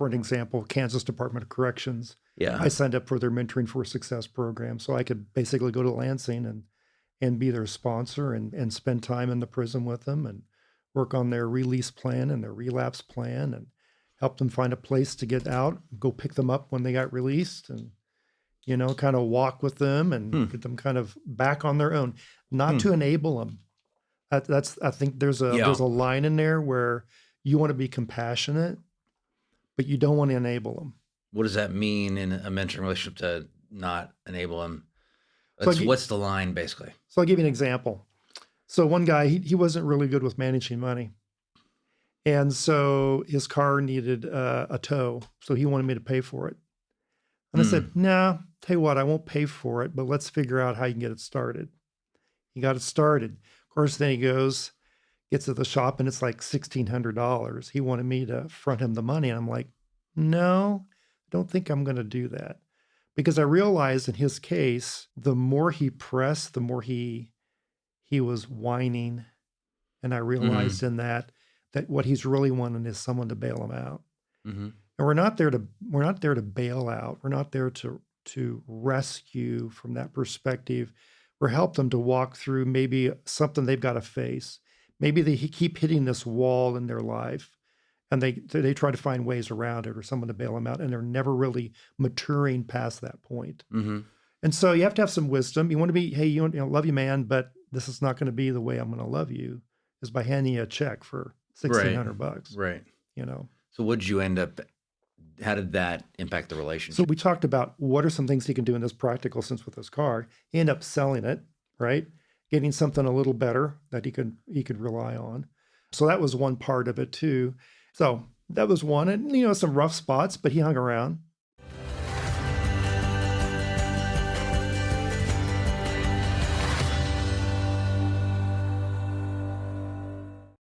for an example, Kansas Department of Corrections. Yeah. I signed up for their Mentoring for Success program, so I could basically go to Lansing and be their sponsor and spend time in the prison with them and work on their release plan and their relapse plan and help them find a place to get out, go pick them up when they got released and, kind of walk with them and get them kind of back on their own, not to enable them. I think there's a line in there where you want to be compassionate, but you don't want to enable them. What does that mean in a mentoring relationship to not enable them? So What's the line, basically? So I'll give you an example. So one guy, he wasn't really good with managing money. And so his car needed a tow. So he wanted me to pay for it. And I said, nah, tell you what, I won't pay for it, but let's figure out how you can get it started. He got it started. Of course, then he gets to the shop and it's like $1,600. He wanted me to front him the money. And I'm like, no, I don't think I'm going to do that. Because I realized in his case, the more he pressed, the more he was whining. And I realized in that what he's really wanting is someone to bail him out. And we're not there to bail out. We're not there to rescue from that perspective. We're help them to walk through maybe something they've got to face. Maybe they keep hitting this wall in their life and they try to find ways around it or someone to bail them out, and they're never really maturing past that point. And so you have to have some wisdom. You want to be, hey, love you, man, but this is not going to be the way I'm going to love you, is by handing you a check for $1,600. Right. So what did you end up, how did that impact the relationship? So we talked about what are some things he can do in this practical sense with his car. He ended up selling it, right? Getting something a little better that he could rely on. So that was one part of it too. So that was one, and some rough spots, but he hung around.